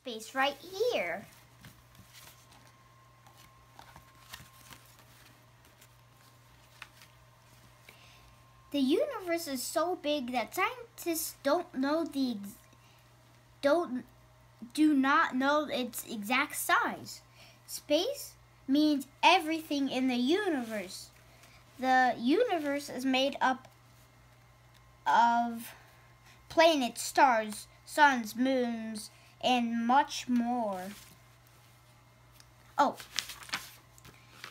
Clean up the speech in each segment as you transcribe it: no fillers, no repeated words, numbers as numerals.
space right here. The universe is so big that scientists do not know its exact size. Space means everything in the universe. The universe is made up of planets, stars, suns, moons, and much more. Oh,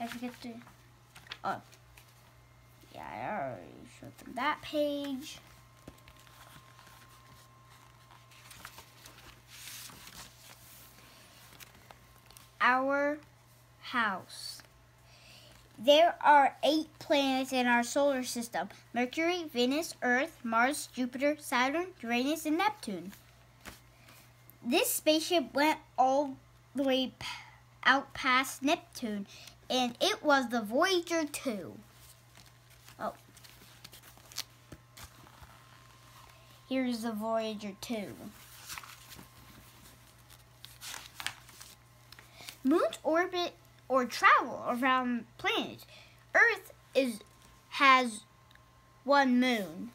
I forget to. Oh, yeah, I already showed them that page. Our house. There are 8 planets in our solar system: Mercury, Venus, Earth, Mars, Jupiter, Saturn, Uranus, and Neptune. This spaceship went all the way out past Neptune, and it was the Voyager 2. Oh. Here's the Voyager 2. Moons orbit or travel around planets. Earth has one moon.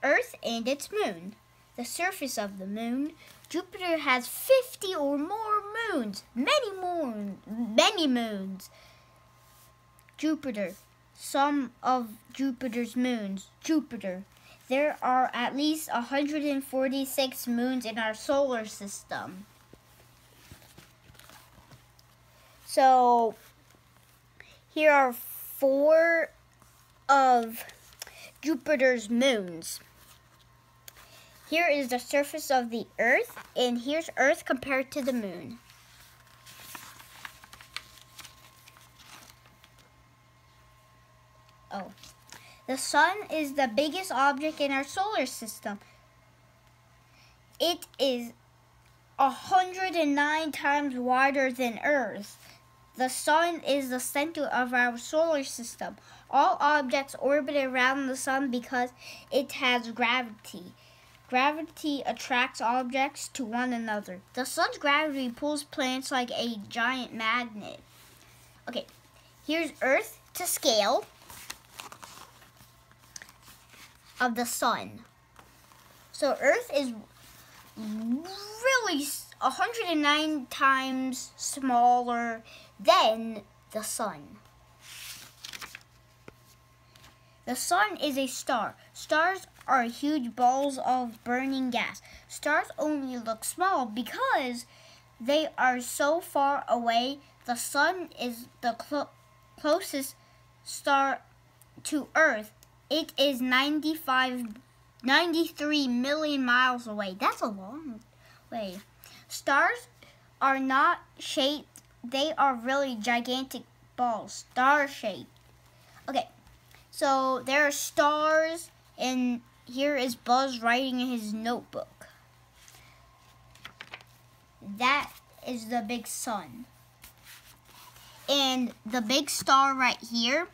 Earth and its moon. The surface of the moon. Jupiter has 50 or more moons. Many moons. Jupiter. Some of Jupiter's moons. Jupiter. There are at least 146 moons in our solar system. So, here are 4 of Jupiter's moons. Here is the surface of the Earth, and here's Earth compared to the moon. Oh, the sun is the biggest object in our solar system. It is 109 times wider than Earth. The sun is the center of our solar system. All objects orbit around the sun because it has gravity. Gravity attracts objects to one another. The sun's gravity pulls planets like a giant magnet. Okay, here's Earth to scale of the sun. So Earth is really 109 times smaller than the sun. The sun is a star. Stars are huge balls of burning gas. Stars only look small because they are so far away. The sun is the closest star to Earth. It is 93 million miles away. That's a long way. Stars are not shaped. They are really gigantic balls, star-shaped. Okay, so there are stars, and here is Buzz writing in his notebook. That is the big sun. And the big star right here,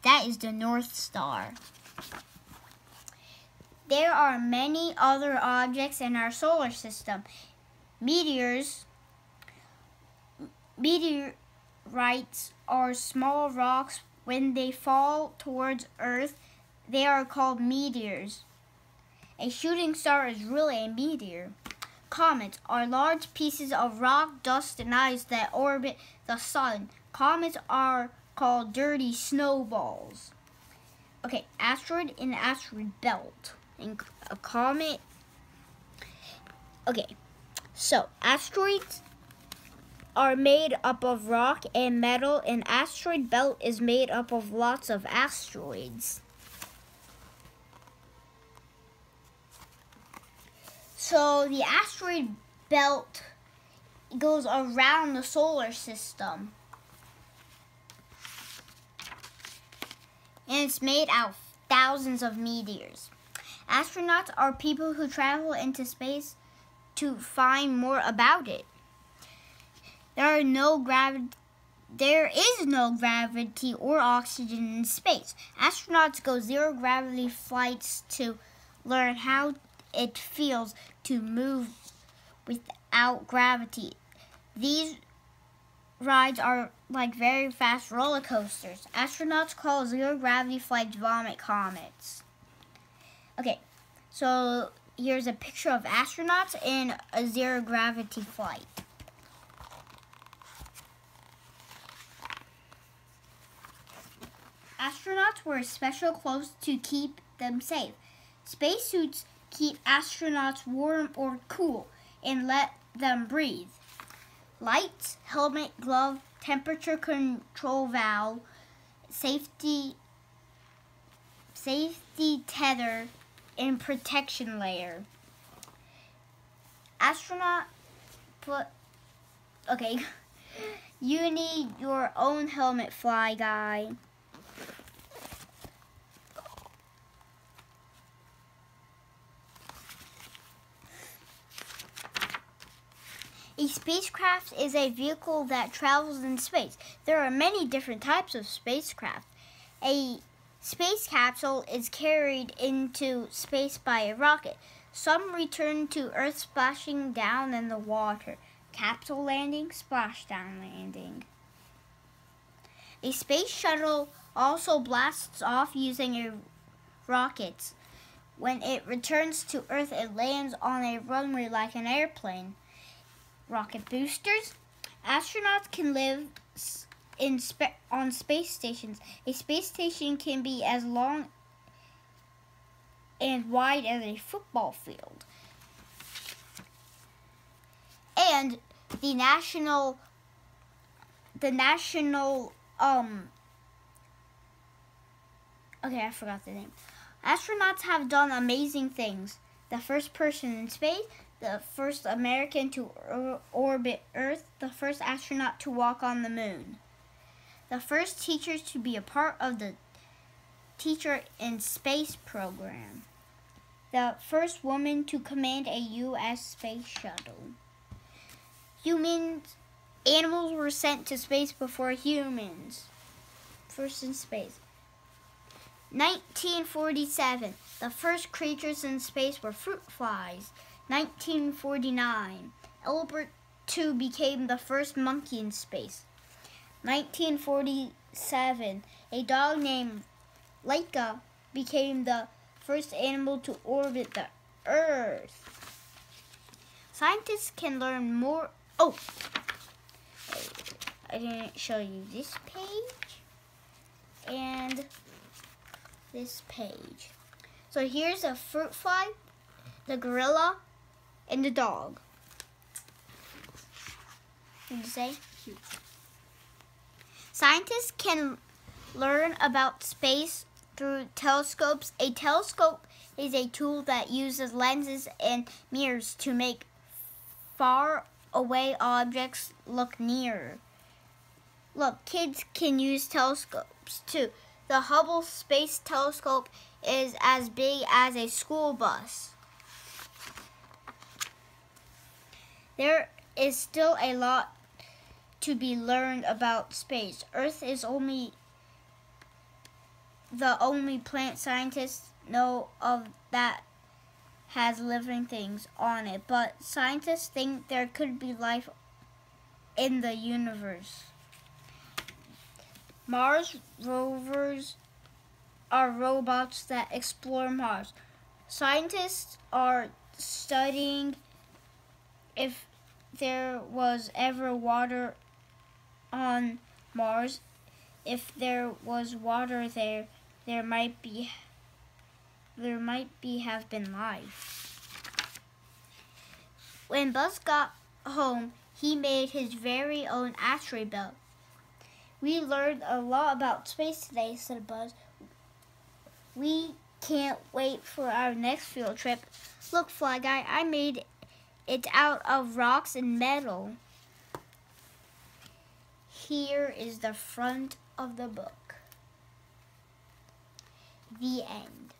that is the North Star. There are many other objects in our solar system. Meteorites are small rocks. When they fall towards Earth, they are called meteors. A shooting star is really a meteor. Comets are large pieces of rock, dust, and ice that orbit the sun. Comets are called dirty snowballs. Okay, asteroid and asteroid belt. And a comet. Okay, so asteroids are made up of rock and metal, and asteroid belt is made up of lots of asteroids. So the asteroid belt goes around the solar system. And it's made out of thousands of meteors. Astronauts are people who travel into space to find more about it. There is no gravity or oxygen in space. Astronauts go zero gravity flights to learn how it feels to move out gravity. These rides are like very fast roller coasters. Astronauts call zero gravity flights vomit comets. Okay, so here's a picture of astronauts in a zero gravity flight. Astronauts wear special clothes to keep them safe. Spacesuits keep astronauts warm or cool and let them breathe. Lights, helmet, glove, temperature control valve, safety tether, and protection layer. Okay, you need your own helmet, Fly Guy. A spacecraft is a vehicle that travels in space. There are many different types of spacecraft. A space capsule is carried into space by a rocket. Some return to Earth splashing down in the water. Capsule landing, splashdown landing. A space shuttle also blasts off using rockets. When it returns to Earth, it lands on a runway like an airplane. Rocket boosters. Astronauts can live on space stations. A space station can be as long and wide as a football field. And the national okay, I forgot the name. Astronauts have done amazing things. The first person in space, the first American to orbit Earth, the first astronaut to walk on the moon, the first teachers to be a part of the Teacher in Space program, the first woman to command a U.S. space shuttle. Animals were sent to space before humans. First in space. 1947, the first creatures in space were fruit flies. 1949, Albert II became the first monkey in space. 1947, a dog named Laika became the first animal to orbit the Earth. Scientists can learn more. Oh, I didn't show you this page and this page. So here's a fruit fly, the gorilla, and the dog. What did you say? Cute. Scientists can learn about space through telescopes. A telescope is a tool that uses lenses and mirrors to make far away objects look nearer. Look, kids can use telescopes too. The Hubble Space Telescope is as big as a school bus. There is still a lot to be learned about space. Earth is the only planet scientists know of that has living things on it, but scientists think there could be life in the universe. Mars rovers are robots that explore Mars. Scientists are studying if there was ever water on Mars. If there was water there, there might have been life. When Buzz got home, he made his very own asteroid belt. We learned a lot about space today, said Buzz. We can't wait for our next field trip. Look, Fly Guy, I made it out of rocks and metal. Here is the front of the book. The end.